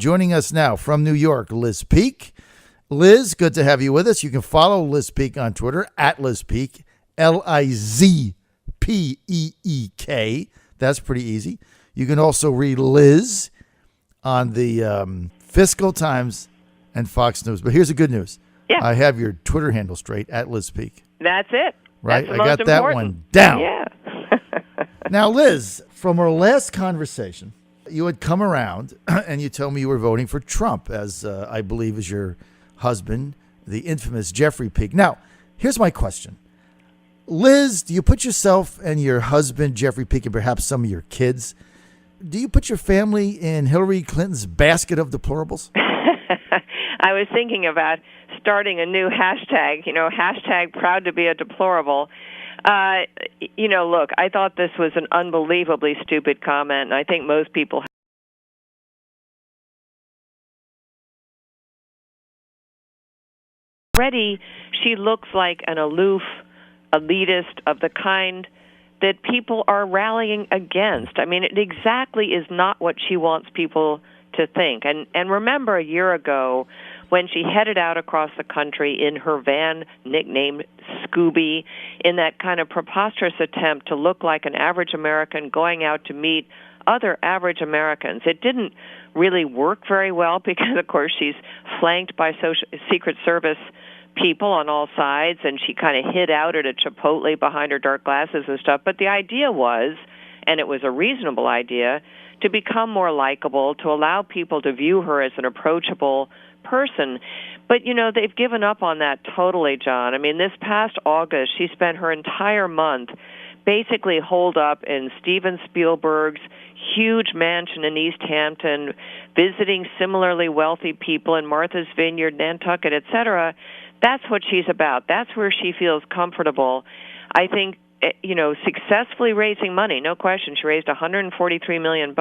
Joining us now from New York, Liz Peek. Liz, good to have you with us. You can follow Liz Peek on Twitter, at Liz Peek, LizPeek. That's pretty easy. You can also read Liz on the Fiscal Times and Fox News. But here's the good news. Yeah. I have your Twitter handle straight, at Liz Peek. That's it. Right? That's I got that one down. Yeah. Now, Liz, from our last conversation, you had come around and you told me you were voting for Trump, as I believe is your husband, the infamous Jeffrey Peek. Now, here's my question. Liz, do you put yourself and your husband, Jeffrey Peek, and perhaps some of your kids, do you put your family in Hillary Clinton's basket of deplorables? I was thinking about starting a new hashtag, hashtag proud to be a deplorable. Look, I thought this was an unbelievably stupid comment, and I think most people already, she looks like an aloof elitist of the kind that people are rallying against. I mean, it exactly is not what she wants people to think. And remember a year ago when she headed out across the country in her van nicknamed Scooby, in that kind of preposterous attempt to look like an average American going out to meet other average Americans. It didn't really work very well because, of course, she's flanked by Secret Service people on all sides, and she kind of hid out at a Chipotle behind her dark glasses and stuff. But the idea was, and it was a reasonable idea, to become more likable, to allow people to view her as an approachable person. But, they've given up on that totally, John. I mean, this past August, she spent her entire month basically holed up in Steven Spielberg's huge mansion in East Hampton, visiting similarly wealthy people in Martha's Vineyard, Nantucket, etc. That's what she's about. That's where she feels comfortable. I think, successfully raising money, no question. She raised $143 million,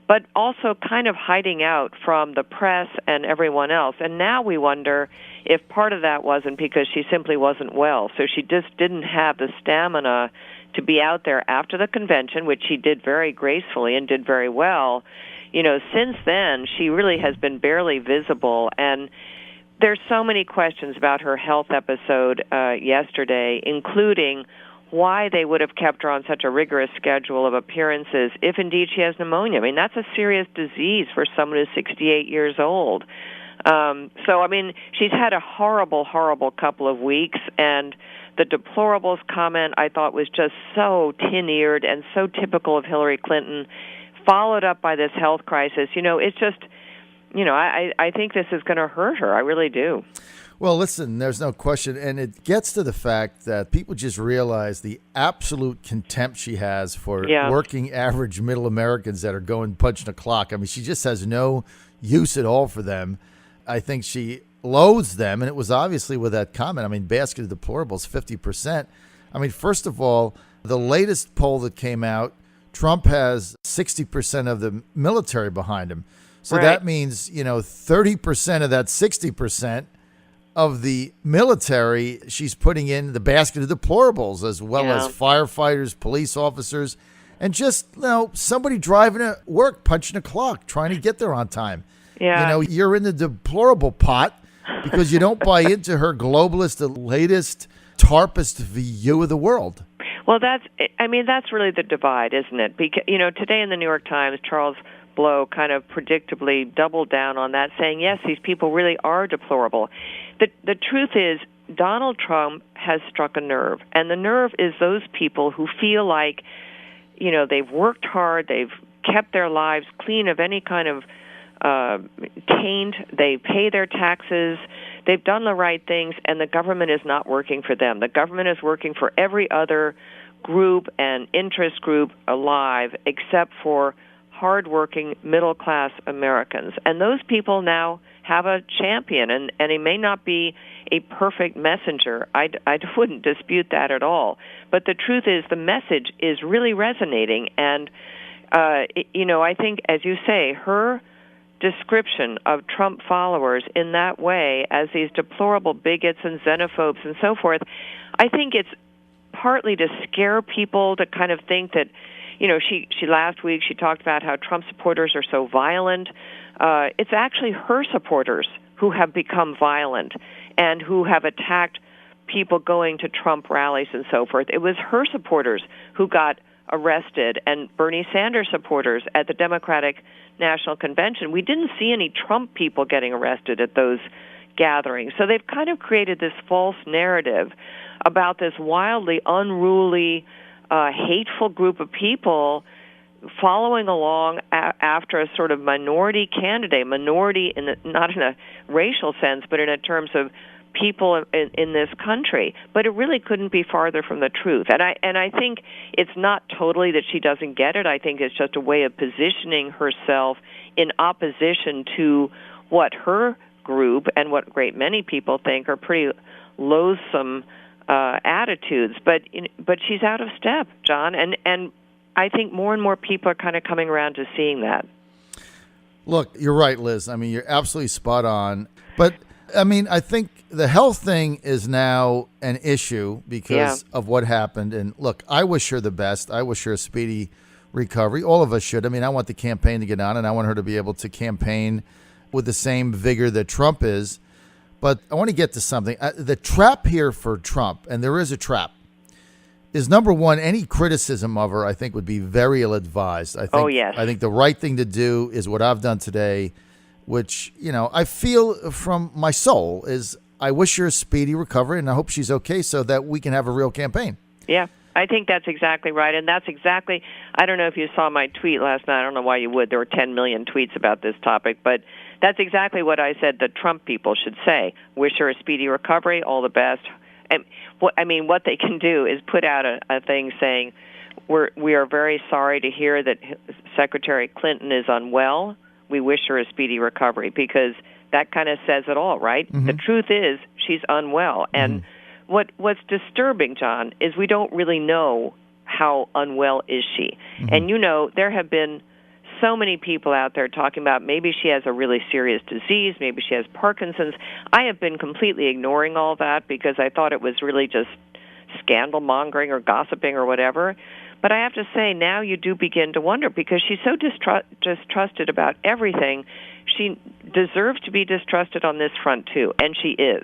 but also kind of hiding out from the press and everyone else. And now we wonder if part of that wasn't because she simply wasn't well. So she just didn't have the stamina to be out there after the convention, which she did very gracefully and did very well. Since then, she really has been barely visible. And there's so many questions about her health episode yesterday, including why they would have kept her on such a rigorous schedule of appearances if indeed she has pneumonia. I mean, that's a serious disease for someone who's 68 years old. She's had a horrible, horrible couple of weeks, and the deplorables comment I thought was just so tin-eared and so typical of Hillary Clinton, followed up by this health crisis. It's just, I think this is going to hurt her. I really do. Well, listen, there's no question. And it gets to the fact that people just realize the absolute contempt she has for working average middle Americans that are going punching a clock. I mean, she just has no use at all for them. I think she loathes them. And it was obviously with that comment. I mean, basket of deplorables, 50%. I mean, first of all, the latest poll that came out, Trump has 60% of the military behind him. So that means, 30% of that 60% of the military she's putting in the basket of deplorables, as well as firefighters, police officers, and just, somebody driving to work, punching a clock, trying to get there on time. Yeah. You're in the deplorable pot because you don't buy into her globalist, the latest TARPist view of the world. Well, that's really the divide, isn't it? Because, today in the New York Times, Charles Blow kind of predictably doubled down on that, saying, yes, these people really are deplorable. The truth is, Donald Trump has struck a nerve, and the nerve is those people who feel like, they've worked hard, they've kept their lives clean of any kind of taint, they pay their taxes, they've done the right things, and the government is not working for them. The government is working for every other group and interest group alive except for hardworking middle-class Americans. And those people now have a champion, and he may not be a perfect messenger. I wouldn't dispute that at all. But the truth is the message is really resonating. And, I think, as you say, her description of Trump followers in that way as these deplorable bigots and xenophobes and so forth, I think it's partly to scare people to kind of think that, she last week she talked about how Trump supporters are so violent. It's actually her supporters who have become violent and who have attacked people going to Trump rallies and so forth. It was her supporters who got arrested, and Bernie Sanders supporters at the Democratic National Convention. We didn't see any Trump people getting arrested at those gatherings. So they've kind of created this false narrative about this wildly unruly, hateful group of people following along after a sort of minority candidate, minority not in a racial sense, but in terms of people in this country. But it really couldn't be farther from the truth. And I think it's not totally that she doesn't get it. I think it's just a way of positioning herself in opposition to what her group and what a great many people think are pretty loathsome attitudes. But she's out of step, John, and I think more and more people are kind of coming around to seeing that. Look, you're right, Liz. I mean, you're absolutely spot on. But, I mean, I think the health thing is now an issue because of what happened. And, look, I wish her the best. I wish her a speedy recovery. All of us should. I mean, I want the campaign to get on, and I want her to be able to campaign with the same vigor that Trump is. But I want to get to something. The trap here for Trump, and there is a trap, is number one, any criticism of her, I think, would be very ill-advised. I think the right thing to do is what I've done today, which, I feel from my soul is I wish her a speedy recovery, and I hope she's okay so that we can have a real campaign. Yeah, I think that's exactly right. And that's exactly, I don't know if you saw my tweet last night. I don't know why you would. There were 10 million tweets about this topic, but that's exactly what I said the Trump people should say. Wish her a speedy recovery, all the best. And what they can do is put out a thing saying, we are very sorry to hear that Secretary Clinton is unwell. We wish her a speedy recovery, because that kind of says it all, right? Mm-hmm. The truth is she's unwell. And what's disturbing, John, is we don't really know how unwell is she. Mm-hmm. And, there have been so many people out there talking about maybe she has a really serious disease, maybe she has Parkinson's. I have been completely ignoring all that because I thought it was really just scandal mongering or gossiping or whatever. But I have to say, now you do begin to wonder, because she's so distrusted about everything. She deserves to be distrusted on this front, too, and she is.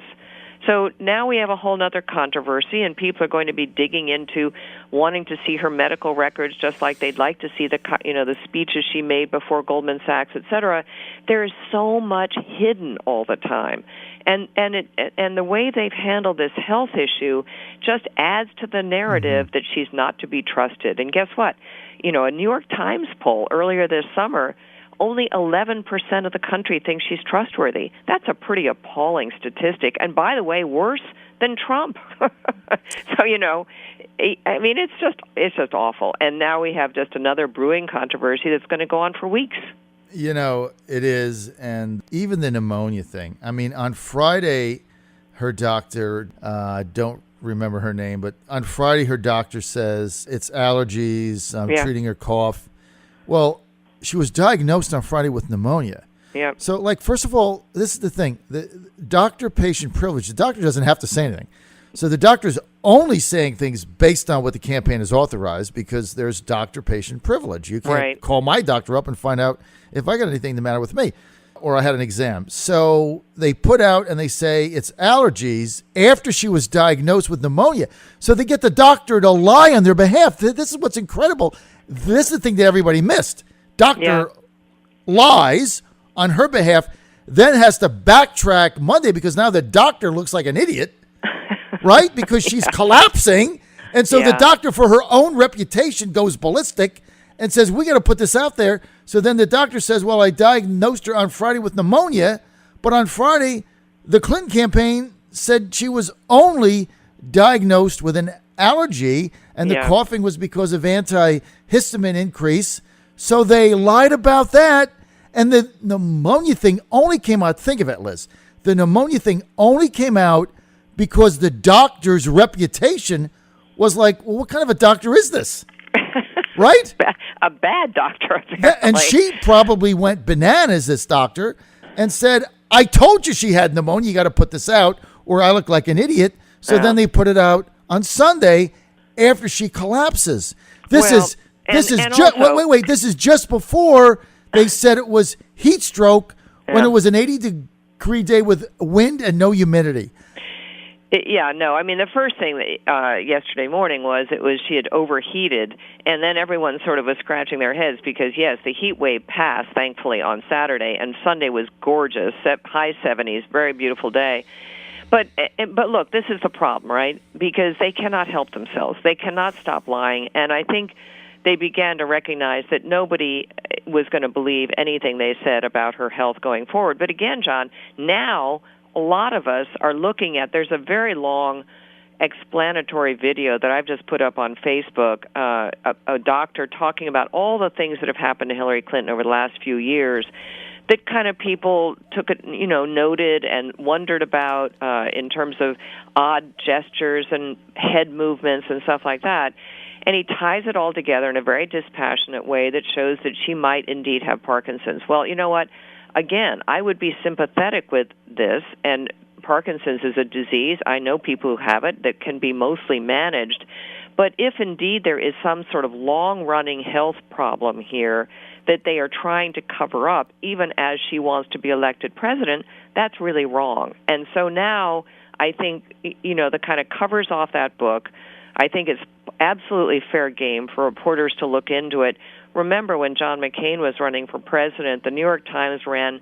So now we have a whole other controversy, and people are going to be digging into wanting to see her medical records, just like they'd like to see the speeches she made before Goldman Sachs, et cetera. There is so much hidden all the time, and the way they've handled this health issue just adds to the narrative that she's not to be trusted. And guess what? A New York Times poll earlier this summer, only 11% of the country thinks she's trustworthy. That's a pretty appalling statistic. And by the way, worse than Trump. So, it's just awful. And now we have just another brewing controversy that's going to go on for weeks. It is. And even the pneumonia thing. I mean, on Friday, her doctor, don't remember her name, but on Friday, her doctor says it's allergies. I'm treating her cough. Well, she was diagnosed on Friday with pneumonia. Yeah. So, first of all, this is the thing. The doctor-patient privilege, the doctor doesn't have to say anything. So the doctor's only saying things based on what the campaign has authorized, because there's doctor-patient privilege. You can't call my doctor up and find out if I got anything the matter with me or I had an exam. So they put out and they say it's allergies after she was diagnosed with pneumonia. So they get the doctor to lie on their behalf. This is what's incredible. This is the thing that everybody missed. Doctor lies on her behalf, then has to backtrack Monday because now the doctor looks like an idiot, right? Because she's collapsing. And so the doctor, for her own reputation, goes ballistic and says, we got to put this out there. So then the doctor says, well, I diagnosed her on Friday with pneumonia. But on Friday, the Clinton campaign said she was only diagnosed with an allergy, and the coughing was because of antihistamine increase. So they lied about that, and the pneumonia thing only came out. Think of it, Liz. The pneumonia thing only came out because the doctor's reputation was like, well, what kind of a doctor is this? Right? A bad doctor, apparently. And she probably went bananas, this doctor, and said, I told you she had pneumonia. You got to put this out, or I look like an idiot. So then they put it out on Sunday after she collapses. This is This is just wait. This is just before they said it was heat stroke when it was an 80-degree day with wind and no humidity. I mean, the first thing that, yesterday morning was she had overheated, and then everyone sort of was scratching their heads because, yes, the heat wave passed, thankfully, on Saturday, and Sunday was gorgeous, high 70s, very beautiful day. But look, this is the problem, right? Because they cannot help themselves. They cannot stop lying, and I think they began to recognize that nobody was going to believe anything they said about her health going forward. But again, John, now a lot of us are looking at, there's a very long explanatory video that I've just put up on Facebook, a doctor talking about all the things that have happened to Hillary Clinton over the last few years that kind of people took it, noted and wondered about in terms of odd gestures and head movements and stuff like that. And he ties it all together in a very dispassionate way that shows that she might indeed have Parkinson's. Well, you know what? Again, I would be sympathetic with this, and Parkinson's is a disease. I know people who have it that can be mostly managed. But if indeed there is some sort of long-running health problem here that they are trying to cover up, even as she wants to be elected president, that's really wrong. And so now I think, the kind of covers off that book. I think it's absolutely fair game for reporters to look into it. Remember when John McCain was running for president, the New York Times ran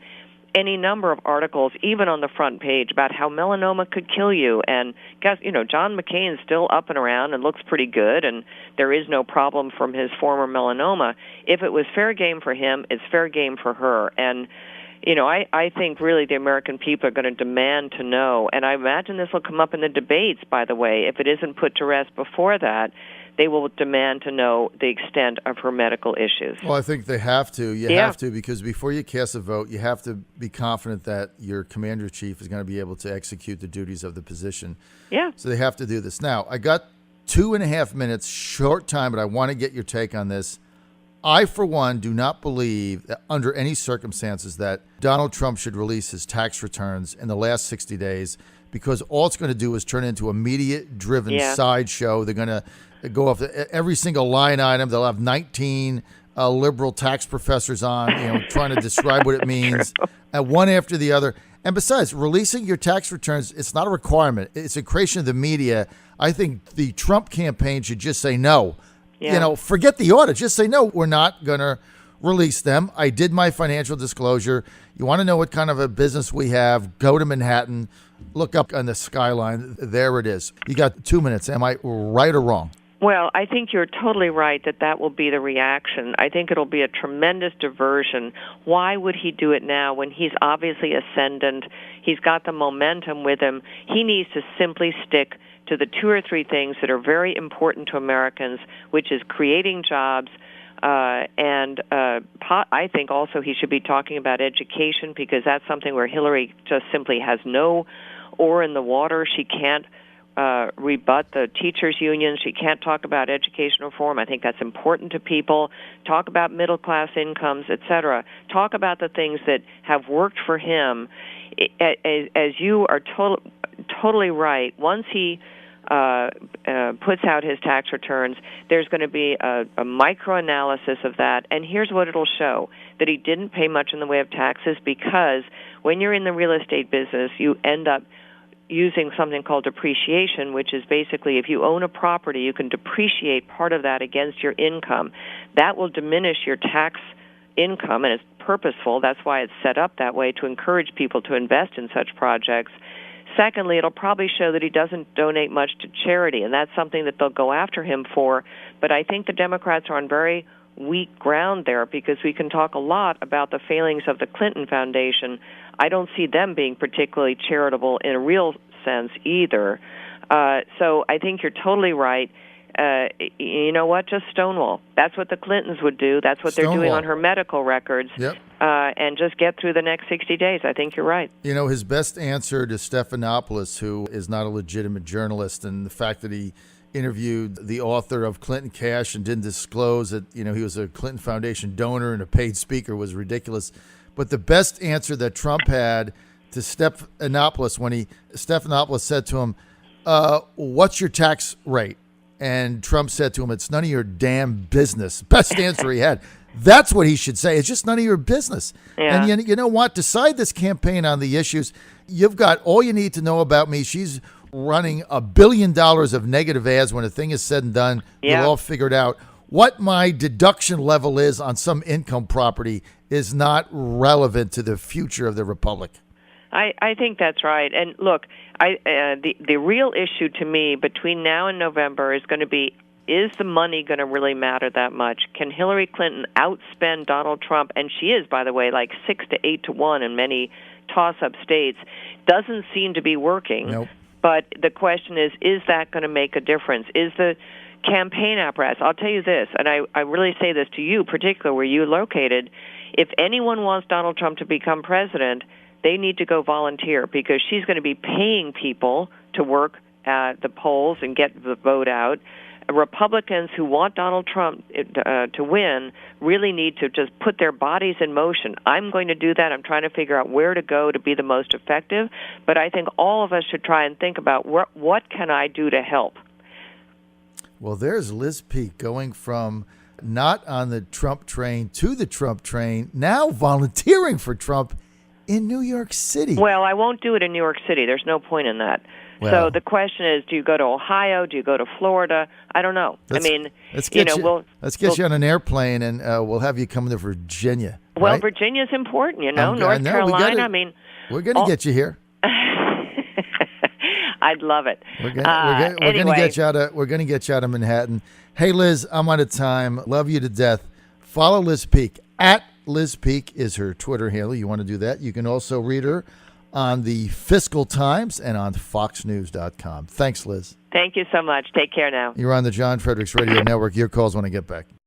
any number of articles, even on the front page, about how melanoma could kill you. And guess, John McCain's still up and around and looks pretty good, and there is no problem from his former melanoma. If it was fair game for him, it's fair game for her. And I think really the American people are going to demand to know, and I imagine this will come up in the debates, by the way. If it isn't put to rest before that, they will demand to know the extent of her medical issues. Well, I think they have to. You have to, because before you cast a vote, you have to be confident that your commander-in-chief is going to be able to execute the duties of the position. Yeah. So they have to do this. Now, I got 2.5 minutes, short time, but I want to get your take on this. I, for one, do not believe that under any circumstances that Donald Trump should release his tax returns in the last 60 days, because all it's going to do is turn into a media-driven sideshow. They're going to go off every single line item. They'll have 19 liberal tax professors on, trying to describe what it means, and one after the other. And besides, releasing your tax returns, it's not a requirement. It's a creation of the media. I think the Trump campaign should just say no. Yeah. Forget the audit. Just say, no, we're not going to release them. I did my financial disclosure. You want to know what kind of a business we have? Go to Manhattan. Look up on the skyline. There it is. You got 2 minutes. Am I right or wrong? Well, I think you're totally right that will be the reaction. I think it'll be a tremendous diversion. Why would he do it now when he's obviously ascendant? He's got the momentum with him. He needs to simply stick to the 2 or 3 things that are very important to Americans, which is creating jobs, and I think also he should be talking about education, because that's something where Hillary just simply has no oar in the water. She can't rebut the teachers' unions. She can't talk about education reform. I think that's important to people. Talk about middle-class incomes, et cetera. Talk about the things that have worked for him. As you are totally right, once he puts out his tax returns, there's going to be a micro-analysis of that, and here's what it'll show, that he didn't pay much in the way of taxes, because when you're in the real estate business, you end up using something called depreciation, which is basically if you own a property, you can depreciate part of that against your income. That will diminish your tax income, and it's purposeful. That's why it's set up that way, to encourage people to invest in such projects. Secondly, it'll probably show that he doesn't donate much to charity, and that's something that they'll go after him for. But I think the Democrats are on very weak ground there, because we can talk a lot about the failings of the Clinton Foundation. I don't see them being particularly charitable in a real sense either. So I think you're totally right. You know what? Just stonewall. That's what the Clintons would do. That's what they're doing on her medical records. Yep. And just get through the next 60 days. I think you're right. His best answer to Stephanopoulos, who is not a legitimate journalist, and the fact that he interviewed the author of Clinton Cash and didn't disclose that, he was a Clinton Foundation donor and a paid speaker, was ridiculous. But the best answer that Trump had to Stephanopoulos, when Stephanopoulos said to him, what's your tax rate? And Trump said to him, "It's none of your damn business." Best answer he had. That's what he should say. It's just none of your business. Yeah. And you know what? Decide this campaign on the issues. You've got all you need to know about me. She's running $1 billion of negative ads. When the thing is said and done, Yeah. you'll all figure it out. What my deduction level is on some income property is not relevant to the future of the republic. I think that's right. And look, the real issue to me between now and November is going to be, is the money going to really matter that much? Can Hillary Clinton outspend Donald Trump? And she is, by the way, like 6 to 8 to 1 in many toss-up states. Doesn't seem to be working. Nope. But the question is that going to make a difference? Is the campaign apparatus, I'll tell you this, and I really say this to you, particularly where you're located, if anyone wants Donald Trump to become president, they need to go volunteer, because she's going to be paying people to work at the polls and get the vote out. Republicans who want Donald Trump to win really need to just put their bodies in motion. I'm going to do that. I'm trying to figure out where to go to be the most effective. But I think all of us should try and think about what can I do to help. Well, there's Liz Peek going from not on the Trump train to the Trump train, now volunteering for Trump in New York City. Well, I won't do it in New York City. There's no point in that. Well, so the question is, do you go to Ohio? Do you go to Florida? I don't know. Let's get you on an airplane, and we'll have you come to Virginia. Well, right? Virginia's important, North Carolina. We're going to get you here. I'd love it. We're going to get you out of Manhattan. Hey, Liz, I'm out of time. Love you to death. Follow Liz Peek. At Liz Peek is her Twitter handle. You want to do that? You can also read her on the Fiscal Times and on foxnews.com. Thanks, Liz. Thank you so much. Take care now. You're on the John Fredericks Radio Network. Your calls when I get back.